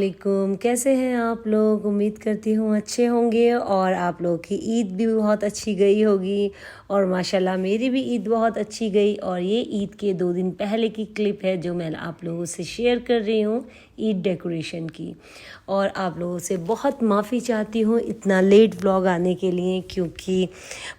वालेकुम। कैसे हैं आप लोग? उम्मीद करती हूँ अच्छे होंगे और आप लोगों की ईद भी बहुत अच्छी गई होगी। और माशाल्लाह मेरी भी ईद बहुत अच्छी गई। और ये ईद के 2 दिन पहले की क्लिप है जो मैं आप लोगों से शेयर कर रही हूँ, ईद डेकोरेशन की। और आप लोगों से बहुत माफ़ी चाहती हूँ इतना लेट व्लॉग आने के लिए, क्योंकि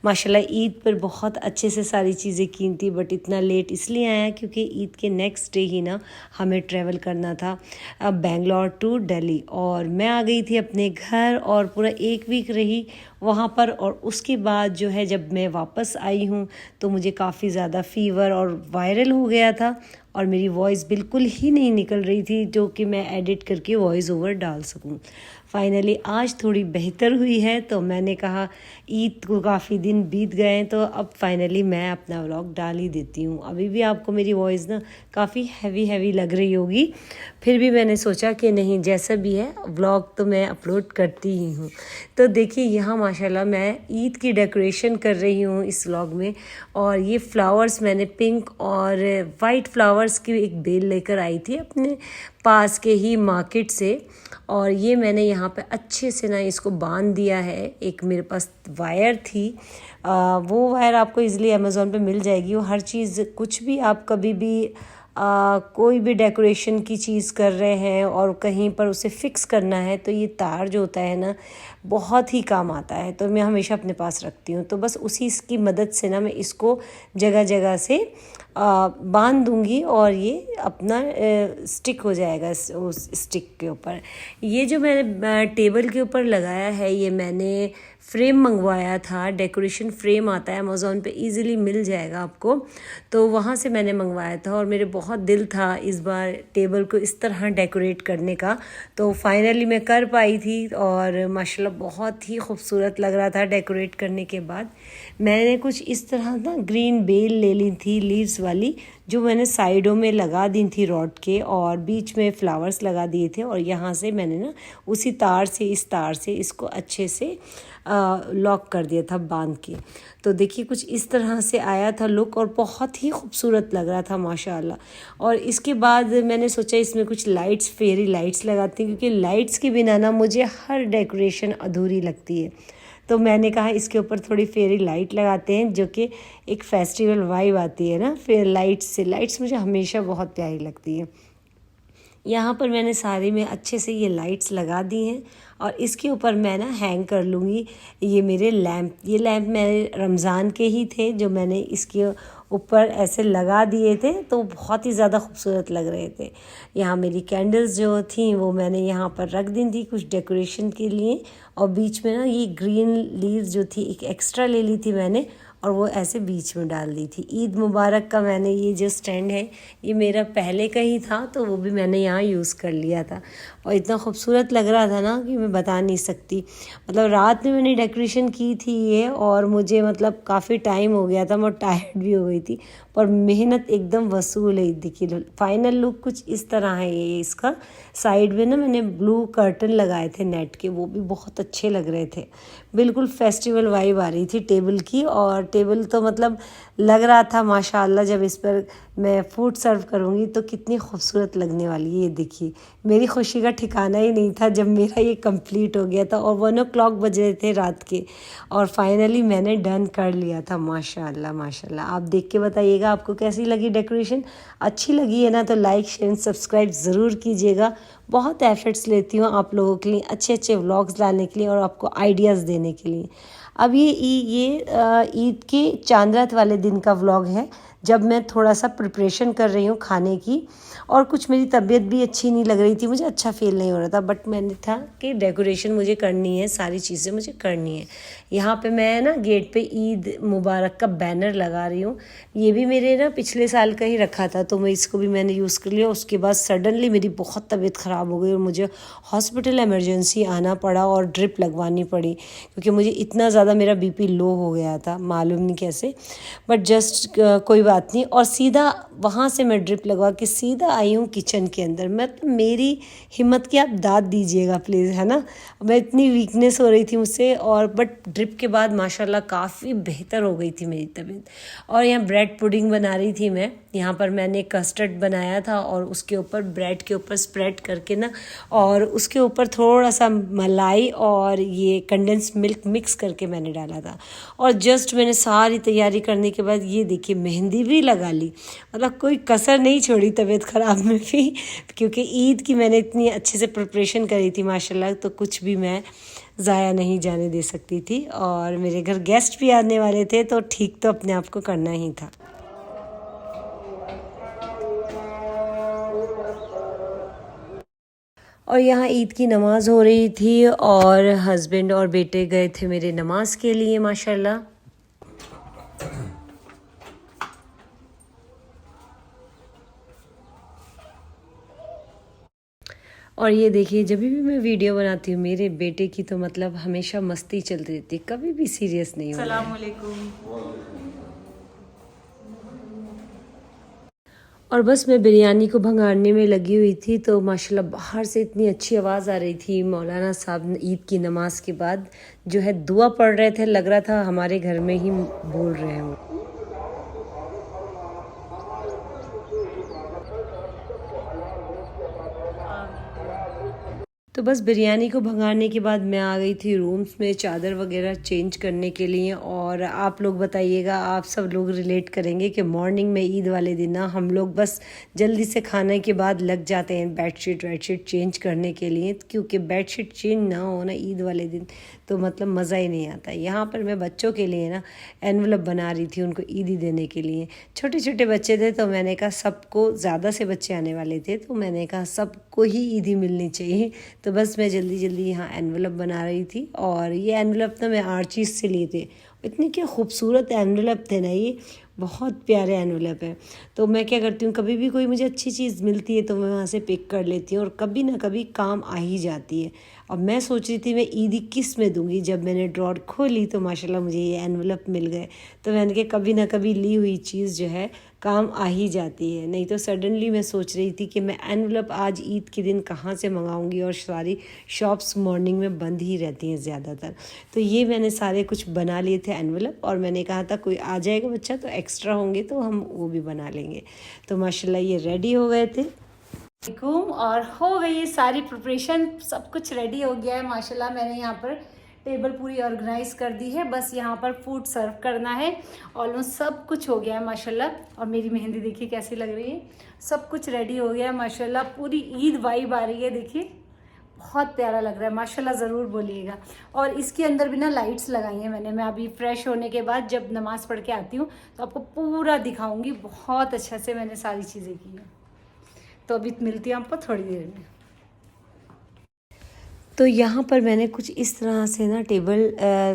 माशाल्लाह ईद पर बहुत अच्छे से सारी चीज़ें की थी, बट इतना लेट इसलिए आया क्योंकि ईद के नेक्स्ट डे ही ना हमें ट्रैवल करना था बेंगलोर टू दिल्ली। और मैं आ गई थी अपने घर और पूरा 1 वीक रही वहाँ पर। और उसके बाद जो है जब मैं वापस आई हूँ तो मुझे काफ़ी ज़्यादा फ़ीवर और वायरल हो गया था और मेरी वॉइस बिल्कुल ही नहीं निकल रही थी जो कि मैं एडिट करके वॉइस ओवर डाल सकूं। फाइनली आज थोड़ी बेहतर हुई है, तो मैंने कहा ईद को काफ़ी दिन बीत गए हैं तो अब फाइनली मैं अपना व्लॉग डाल ही देती हूँ। अभी भी आपको मेरी वॉइस ना काफ़ी हैवी लग रही होगी, फिर भी मैंने सोचा कि नहीं, जैसा भी है व्लॉग तो मैं अपलोड करती ही हूँ। तो देखिए यहाँ माशाल्लाह मैं ईद की डेकोरेशन कर रही हूँ इस व्लॉग में। और ये फ्लावर्स मैंने पिंक और वाइट फ्लावर्स की एक बेल लेकर आई थी अपने पास के ही मार्केट से। और ये मैंने यहाँ पे अच्छे से ना इसको बांध दिया है। एक मेरे पास वायर थी, वो वायर आपको इजीली अमेज़ॉन पे मिल जाएगी। वो हर चीज़, कुछ भी आप कभी भी कोई भी डेकोरेशन की चीज़ कर रहे हैं और कहीं पर उसे फिक्स करना है तो ये तार जो होता है ना बहुत ही काम आता है, तो मैं हमेशा अपने पास रखती हूँ। तो बस उसी की मदद से ना मैं इसको जगह जगह से बांध दूंगी और ये अपना स्टिक हो जाएगा उस स्टिक के ऊपर। ये जो मैंने टेबल के ऊपर लगाया है ये मैंने फ्रेम मंगवाया था। डेकोरेशन फ्रेम आता है अमेज़ॉन पे, इजीली मिल जाएगा आपको, तो वहाँ से मैंने मंगवाया था। और मेरे बहुत दिल था इस बार टेबल को इस तरह डेकोरेट करने का, तो फाइनली मैं कर पाई थी और माशाल्लाह बहुत ही खूबसूरत लग रहा था डेकोरेट करने के बाद। मैंने कुछ इस तरह ना ग्रीन बेल ले ली थी लीव्स वाली, जो मैंने साइडों में लगा दी थी रॉड के, और बीच में फ्लावर्स लगा दिए थे। और यहाँ से मैंने ना उसी तार से, इस तार से इसको अच्छे से लॉक कर दिया था बांध के। तो देखिए कुछ इस तरह से आया था लुक और बहुत ही खूबसूरत लग रहा था माशाल्लाह। और इसके बाद मैंने सोचा इसमें कुछ लाइट्स, फेरी लाइट्स लगाती हूँ, क्योंकि लाइट्स के बिना ना मुझे हर डेकोरेशन अधूरी लगती है। तो मैंने कहा इसके ऊपर थोड़ी फेरी लाइट लगाते हैं, जो कि एक फेस्टिवल वाइब आती है ना फिर लाइट्स से। लाइट्स मुझे हमेशा बहुत प्यारी लगती है। यहाँ पर मैंने सारी में अच्छे से ये लाइट्स लगा दी हैं और इसके ऊपर मैं ना हैंग कर लूँगी ये मेरे लैम्प। ये लैम्प मेरे रमज़ान के ही थे जो मैंने इसके ऊपर ऐसे लगा दिए थे, तो बहुत ही ज़्यादा खूबसूरत लग रहे थे। यहाँ मेरी कैंडल्स जो थी वो मैंने यहाँ पर रख दी थी कुछ डेकोरेशन के लिए। और बीच में ना ये ग्रीन लीव्स जो थी एक एक्स्ट्रा ले ली थी मैंने और वो ऐसे बीच में डाल दी थी। ईद मुबारक का मैंने ये जो स्टैंड है ये मेरा पहले का ही था, तो वो भी मैंने यहाँ यूज़ कर लिया था। और इतना खूबसूरत लग रहा था ना कि मैं बता नहीं सकती। मतलब रात में मैंने डेकोरेशन की थी ये, और मुझे मतलब काफ़ी टाइम हो गया था, मैं टायर्ड भी हो गई थी, पर मेहनत एकदम वसूल है। देखिए फाइनल लुक कुछ इस तरह है ये इसका। साइड में ना मैंने ब्लू कर्टन लगाए थे नेट के, वो भी बहुत अच्छे लग रहे थे। बिल्कुल फेस्टिवल वाइब आ रही थी टेबल की। और टेबल तो मतलब लग रहा था माशाल्लाह जब इस पर मैं फूड सर्व करूँगी तो कितनी खूबसूरत लगने वाली है। ये देखिए मेरी खुशी का ठिकाना ही नहीं था जब मेरा ये कंप्लीट हो गया था और 1 o'clock बज रहे थे रात के, और फाइनली मैंने डन कर लिया था। माशाल्लाह माशाल्लाह। आप देख के बताइएगा आपको कैसी लगी डेकोरेशन। अच्छी लगी है ना तो लाइक शेयर सब्सक्राइब ज़रूर कीजिएगा। बहुत एफर्ट्स लेती हूँ आप लोगों के लिए अच्छे अच्छे व्लॉग्स लाने के लिए और आपको आइडियाज़ देने के लिए। अब ये ईद के चांद रात वाले दिन का व्लॉग है, जब मैं थोड़ा सा प्रिपरेशन कर रही हूँ खाने की। और कुछ मेरी तबीयत भी अच्छी नहीं लग रही थी, मुझे अच्छा फील नहीं हो रहा था, बट मैंने था कि डेकोरेशन मुझे करनी है, सारी चीज़ें मुझे करनी है। यहाँ पे मैं ना गेट पे ईद मुबारक का बैनर लगा रही हूँ। ये भी मेरे ना पिछले साल का ही रखा था, तो मैं इसको भी मैंने यूज़ कर लिया। उसके बाद सडनली मेरी बहुत तबीयत ख़राब हो गई और मुझे हॉस्पिटल इमरजेंसी आना पड़ा और ड्रिप लगवानी पड़ी, क्योंकि मुझे इतना ज़्यादा मेरा बीपी लो हो गया था, मालूम नहीं कैसे। बट जस्ट कोई बात नहीं। और सीधा वहाँ से मैं ड्रिप लगवा के सीधा आई हूँ किचन के अंदर। मेरी हिम्मत की आप दाद दीजिएगा प्लीज़, है ना। मैं इतनी वीकनेस हो रही थी मुझसे, और बट ड्रिप के बाद माशाल्लाह काफ़ी बेहतर हो गई थी मेरी तबीयत। और यहाँ ब्रेड पुडिंग बना रही थी मैं। यहाँ पर मैंने कस्टर्ड बनाया था और उसके ऊपर ब्रेड के ऊपर स्प्रेड करके ना, और उसके ऊपर थोड़ा सा मलाई और ये कंडेंस मिल्क मिक्स करके मैंने डाला था। और जस्ट मैंने सारी तैयारी करने के बाद ये देखिए मेहंदी भी लगा ली। मतलब कोई कसर नहीं छोड़ी तबीयत ख़राब में भी, क्योंकि ईद की मैंने इतनी अच्छे से प्रिपरेशन करी थी माशाल्लाह, तो कुछ भी मैं ज़ाया नहीं जाने दे सकती थी। और मेरे घर गेस्ट भी आने वाले थे, तो ठीक तो अपने आप को करना ही था। और यहाँ ईद की नमाज़ हो रही थी और हस्बैंड और बेटे गए थे मेरे नमाज के लिए माशाल्लाह। और ये देखिए जब भी मैं वीडियो बनाती हूँ मेरे बेटे की, तो मतलब हमेशा मस्ती चलती रहती है, कभी भी सीरियस नहीं हो। अस्सलाम वालेकुम। और बस मैं बिरयानी को भंगारने में लगी हुई थी, तो माशाल्लाह बाहर से इतनी अच्छी आवाज़ आ रही थी। मौलाना साहब ईद की नमाज के बाद जो है दुआ पढ़ रहे थे, लग रहा था हमारे घर में ही बोल रहे हैं वो। तो बस बिरयानी को भंगारने के बाद मैं आ गई थी रूम्स में चादर वगैरह चेंज करने के लिए। और आप लोग बताइएगा, आप सब लोग रिलेट करेंगे कि मॉर्निंग में ईद वाले दिन ना हम लोग बस जल्दी से खाने के बाद लग जाते हैं बेडशीट चेंज करने के लिए, क्योंकि बेडशीट चेंज ना हो ना ईद वाले दिन तो मतलब मज़ा ही नहीं आता। यहाँ पर मैं बच्चों के लिए ना एनवलप बना रही थी उनको ईदी देने के लिए। छोटे छोटे बच्चे थे, तो मैंने कहा सबको, ज़्यादा से बच्चे आने वाले थे, तो मैंने कहा सबको ही ईदी मिलनी चाहिए। तो बस मैं जल्दी जल्दी यहाँ एनवलप बना रही थी। और ये एनवलप ना मैं आर्चीज़ से लिए थे। इतने क्या खूबसूरत एनवलप थे ना, ये बहुत प्यारे एनवलप है। तो मैं क्या करती हूँ, कभी भी कोई मुझे अच्छी चीज़ मिलती है तो मैं वहाँ से पिक कर लेती हूँ, और कभी ना कभी काम आ ही जाती है। अब मैं सोच रही थी मैं ईदी किस में दूँगी, जब मैंने ड्रॉर खोली तो माशाल्लाह मुझे ये एनवलप मिल गए। तो मैंने कहा कभी ना कभी ली हुई चीज़ जो है काम आ ही जाती है। नहीं तो सडनली मैं सोच रही थी कि मैं एनवलप आज ईद के दिन कहाँ से मंगाऊंगी, और सारी शॉप्स मॉर्निंग में बंद ही रहती हैं ज़्यादातर। तो ये मैंने सारे कुछ बना लिए थे एनवलप, और मैंने कहा था कोई आ जाएगा बच्चा तो एक्स्ट्रा होंगे तो हम वो भी बना लेंगे। तो माशाल्लाह ये रेडी हो गए थे और हो गई ये सारी प्रिपरेशन, सब कुछ रेडी हो गया है माशाल्लाह। मैंने यहाँ पर टेबल पूरी ऑर्गेनाइज कर दी है, बस यहाँ पर फूड सर्व करना है। ऑलमोस्ट सब कुछ हो गया है माशाल्लाह। और मेरी मेहंदी देखिए कैसी लग रही है, सब कुछ रेडी हो गया है माशाल्लाह। पूरी ईद वाइब आ रही है, देखिए बहुत प्यारा लग रहा है माशाल्लाह, ज़रूर बोलिएगा। और इसके अंदर भी ना लाइट्स लगाई हैं मैंने। मैं अभी फ्रेश होने के बाद जब नमाज़ पढ़ के आती हूँ तो आपको पूरा दिखाऊँगी, बहुत अच्छा से मैंने सारी चीज़ें की हैं। तो अभी मिलती हूँ आपको थोड़ी देर में। तो यहाँ पर मैंने कुछ इस तरह से ना टेबल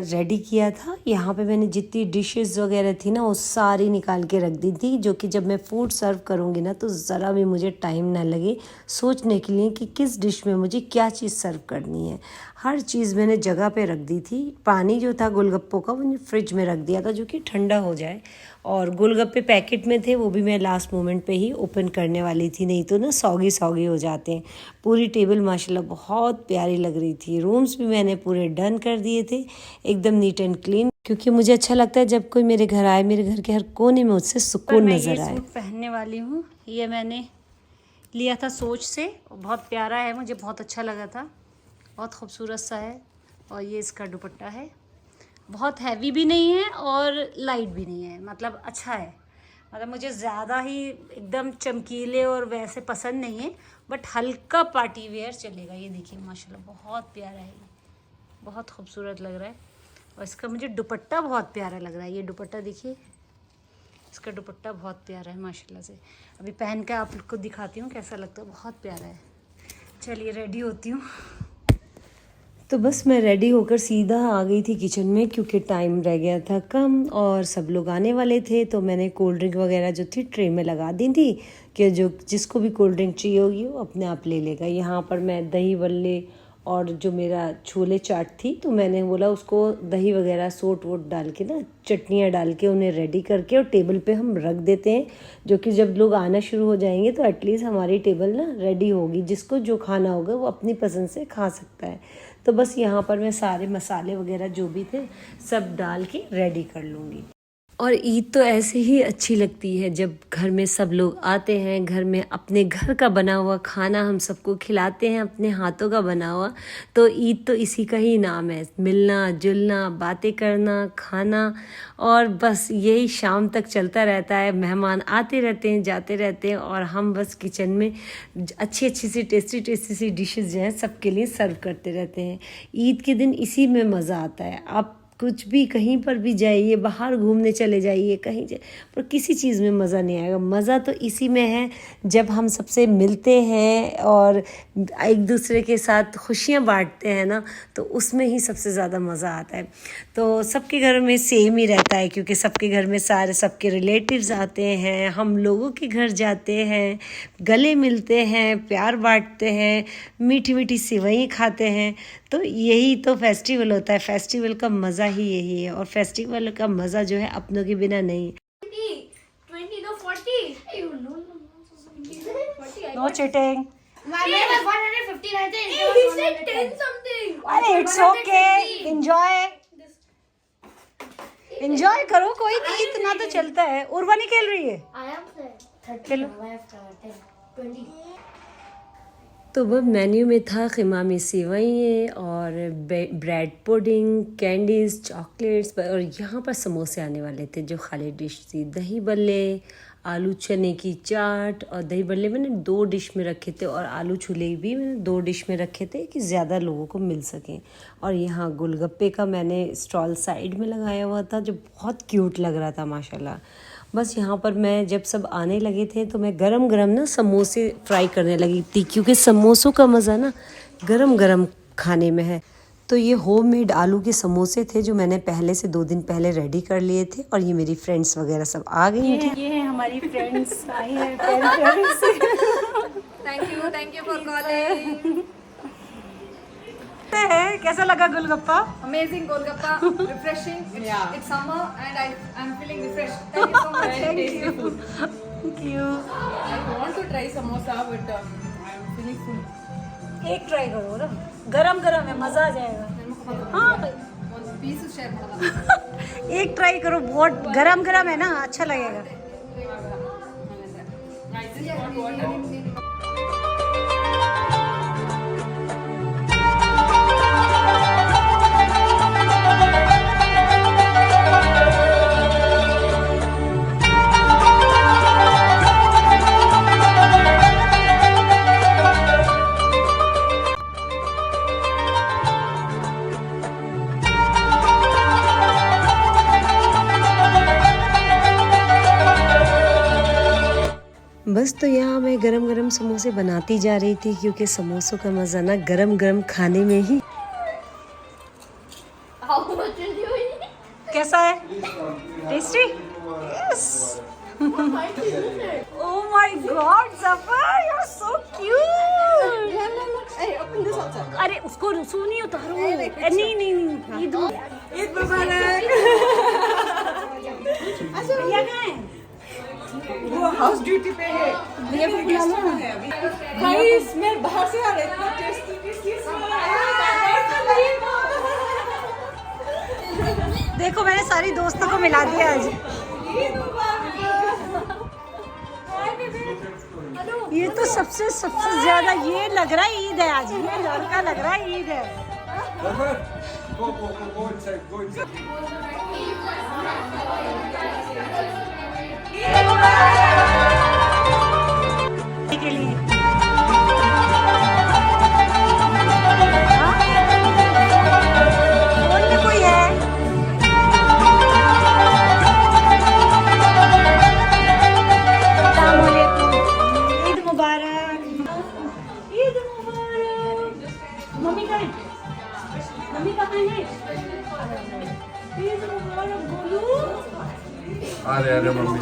रेडी किया था। यहाँ पे मैंने जितनी डिशेस वगैरह थी ना वो सारी निकाल के रख दी थी, जो कि जब मैं फूड सर्व करूँगी ना तो ज़रा भी मुझे टाइम ना लगे सोचने के लिए कि किस डिश में मुझे क्या चीज़ सर्व करनी है। हर चीज़ मैंने जगह पे रख दी थी। पानी जो था गोलगप्पों का वो फ्रिज में रख दिया था, जो कि ठंडा हो जाए। और गोलगप्पे पैकेट में थे, वो भी मैं लास्ट मोमेंट पे ही ओपन करने वाली थी, नहीं तो ना सौगी सौगी हो जाते हैं। पूरी टेबल माशाल्लाह बहुत प्यारी लग रही थी। रूम्स भी मैंने पूरे डन कर दिए थे, एकदम नीट एंड क्लीन, क्योंकि मुझे अच्छा लगता है जब कोई मेरे घर आए, मेरे घर के हर कोने में उससे सुकून नज़र आए। सूट पहनने वाली हूँ, ये मैंने लिया था सोच से, बहुत प्यारा है, मुझे बहुत अच्छा लगा था, बहुत खूबसूरत सा है। और ये इसका दुपट्टा है, बहुत हैवी भी नहीं है और लाइट भी नहीं है, मतलब अच्छा है। मतलब मुझे ज़्यादा ही एकदम चमकीले और वैसे पसंद नहीं है, बट हल्का पार्टी वेयर चलेगा। ये देखिए माशाल्लाह बहुत प्यारा है, ये बहुत खूबसूरत लग रहा है। और इसका मुझे दुपट्टा बहुत प्यारा लग रहा है। ये दुपट्टा देखिए, इसका दुपट्टा बहुत प्यारा है माशाल्लाह से। अभी पहन के आप लोग को दिखाती हूँ कैसा लगता है, बहुत प्यारा है। चलिए रेडी होती हूँ। तो बस मैं रेडी होकर सीधा आ गई थी किचन में, क्योंकि टाइम रह गया था कम और सब लोग आने वाले थे। तो मैंने कोल्ड ड्रिंक वगैरह जो थी ट्रे में लगा दी थी कि जो जिसको भी कोल्ड ड्रिंक चाहिए होगी वो अपने आप ले लेगा। यहाँ पर मैं दही बल्ले और जो मेरा छोले चाट थी तो मैंने बोला उसको दही वगैरह सोट वोट डाल के ना, चटनियाँ डाल के उन्हें रेडी करके और टेबल पे हम रख देते हैं, जो कि जब लोग आना शुरू हो जाएंगे तो एटलीस्ट हमारी टेबल ना रेडी होगी, जिसको जो खाना होगा वो अपनी पसंद से खा सकता है। तो बस यहाँ पर मैं सारे मसाले वगैरह जो भी थे सब डाल के रेडी कर लूँगी। और ईद तो ऐसे ही अच्छी लगती है जब घर में सब लोग आते हैं, घर में अपने घर का बना हुआ खाना हम सबको खिलाते हैं, अपने हाथों का बना हुआ। तो ईद तो इसी का ही नाम है, मिलना जुलना, बातें करना, खाना, और बस यही शाम तक चलता रहता है। मेहमान आते रहते हैं, जाते रहते हैं, और हम बस किचन में अच्छी अच्छी सी टेस्टी सी डिशेस जो हैं सबके लिए सर्व करते रहते हैं। ईद के दिन इसी में मज़ा आता है। आप कुछ भी कहीं पर भी जाइए, बाहर घूमने चले जाइए, कहीं जाए, पर किसी चीज़ में मज़ा नहीं आएगा। मज़ा तो इसी में है जब हम सबसे मिलते हैं और एक दूसरे के साथ खुशियाँ बांटते हैं ना, तो उसमें ही सबसे ज़्यादा मज़ा आता है। तो सबके घर में सेम ही रहता है, क्योंकि सबके घर में सारे सबके रिलेटिव्स आते हैं, हम लोगों के घर जाते हैं, गले मिलते हैं, प्यार बांटते हैं, मीठी मीठी सेवई खाते हैं। तो यही तो फेस्टिवल होता है, फेस्टिवल का मज़ा ही यही है। और फेस्टिवल का मज़ा जो है अपनों के बिना नहीं। 20 no 40. No cheating. My name was 115. I think he said 10 something. अरे इट्स ओके, एंजॉय करो, कोई नहीं, इतना तो चलता है। उर्वा नहीं खेल रही है? I am 30. Hello. I have 10. 20. तो वह मेन्यू में था ख़ीमा में सेवइयाँ और ब्रेड पुडिंग, कैंडीज़, चॉकलेट्स, और यहाँ पर समोसे आने वाले थे जो खाली डिश थी। दही बल्ले, आलू चने की चाट, और दही बल्ले मैंने 2 डिश में रखे थे, और आलू छोले भी मैंने 2 डिश में रखे थे कि ज़्यादा लोगों को मिल सकें। और यहाँ गोलगप्पे का मैंने स्टॉल साइड में लगाया हुआ था, जो बहुत क्यूट लग रहा था माशाल्लाह। बस यहाँ पर मैं जब सब आने लगे थे तो मैं गरम गरम ना समोसे फ्राई करने लगी थी, क्योंकि समोसों का मज़ा ना गरम गरम खाने में है। तो ये होममेड आलू के समोसे थे जो मैंने पहले से 2 दिन पहले रेडी कर लिए थे, और ये मेरी फ्रेंड्स वगैरह सब आ गई थी। ये है हमारी फ्रेंड्स आई हैं, friends. Thank you for calling. कैसा लगा golgappa? Amazing Golgappa, refreshing. It's summer and I'm feeling refreshed. Thank you so much. Thank you. Thank you. I want to try samosa but I'm feeling full. एक try करो ना, गरम गरम है, मज़ा आ जाएगा। हाँ भाई, One piece share ಮಾಡೋಣ. एक ट्राई करो, बहुत गरम गरम है ना, अच्छा लगेगा। I just want water. बस तो यहाँ मैं गरम गरम समोसे बनाती जा रही थी, क्योंकि समोसों का मज़ा ना गरम गरम खाने में ही। How much is yours? कैसा है? Tasty? Yes. Oh my God, Zafar, you're so cute. Hey, open this also. अरे उसको सुनी उतारो। नहीं, ईद मुबारक। भैया कहाँ है? वो हाउस ड्यूटी पे है। ये भी गेस्ट है अभी। भाई स्मेल बाहर से आ रहा है, इतना टेस्टी स्मेल आ रहा है। देखो मैंने सारी दोस्तों को मिला दिया आज। ये तो सबसे ज्यादा ये लग रहा है ईद है आज, ये लड़का लग रहा है ईद है। Go inside. के लिए फोन में कोई है? ईद मुबारक। ईद मुबारक। मम्मी कहाँ है? ईद मुबारक बोलू। अरे mummy,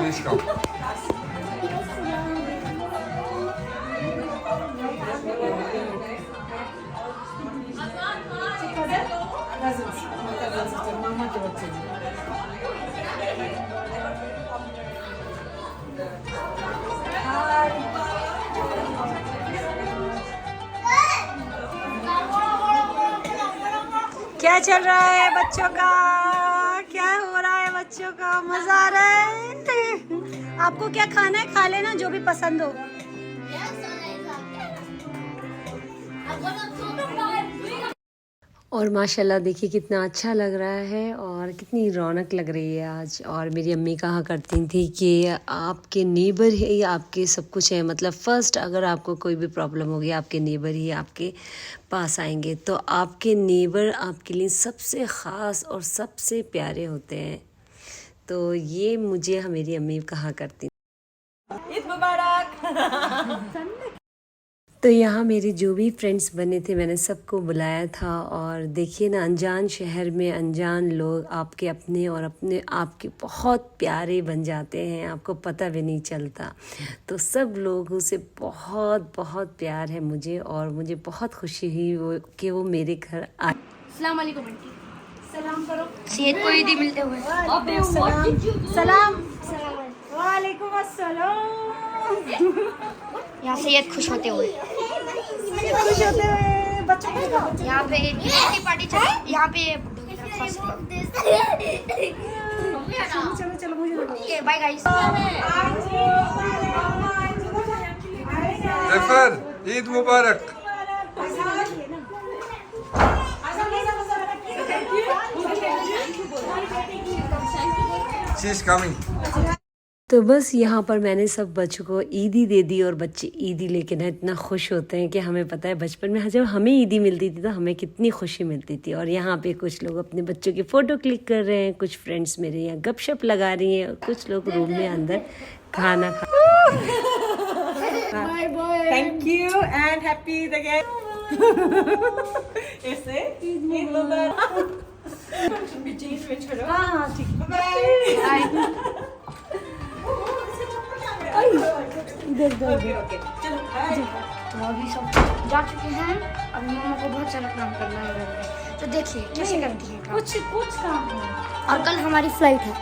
please come. cousins, my cousin sister, मामा के बच्चे हैं। क्या चल रहा है बच्चों का? क्या हो रहा है बच्चों का? मजा आ रहा है? आपको क्या खाना है? खा लेना जो भी पसंद हो। और माशाल्लाह देखिए कितना अच्छा लग रहा है और कितनी रौनक लग रही है आज। और मेरी अम्मी कहा करती थी कि आपके नेबर ही आपके सब कुछ है, मतलब फ़र्स्ट अगर आपको कोई भी प्रॉब्लम होगी आपके नेबर ही आपके पास आएंगे। तो आपके नेबर आपके लिए सबसे ख़ास और सबसे प्यारे होते हैं। तो ये मुझे मेरी अम्मी कहा करती। ईद मुबारक। तो यहाँ मेरे जो भी फ्रेंड्स बने थे मैंने सबको बुलाया था। और देखिए ना, अनजान शहर में अनजान लोग आपके अपने और अपने आपके बहुत प्यारे बन जाते हैं, आपको पता भी नहीं चलता। तो सब लोगों से बहुत बहुत प्यार है मुझे और मुझे बहुत खुशी हुई कि वो मेरे घर आए। अस्सलाम वालेकुम आंटी। सलाम करो। सेहत को ईदी मिलते हुए। सलाम। वालेकुम अस्सलाम। यहाँ सैयद खुश होते हुए। खुश होते हुए बच्चों को यहाँ पे की पार्टी चल। यहाँ पे चलो चलो मुझे बाय गाइस। जफर, ईद मुबारक। She's coming. तो बस यहाँ पर मैंने सब बच्चों को ईदी दे दी और बच्चे ईदी लेके ना इतना खुश होते हैं कि हमें पता है बचपन में जब हमें ईदी मिलती थी तो हमें कितनी खुशी मिलती थी। और यहाँ पे कुछ लोग अपने बच्चों की फ़ोटो क्लिक कर रहे हैं, कुछ फ्रेंड्स मेरे यहाँ गपशप लगा रही हैं और कुछ लोग रूम में अंदर खाना खा। Thank you and happy Eid again. ऐसे ईद मुबारक। Should be changed में छोड़ो। हाँ ठीक। Okay, okay. चलो तो अभी सब जा चुके हैं। अब मामा को बहुत सारा काम करना है घर में। तो देखिए कैसे करती है काम। कुछ काम है। और कल हमारी फ्लाइट है।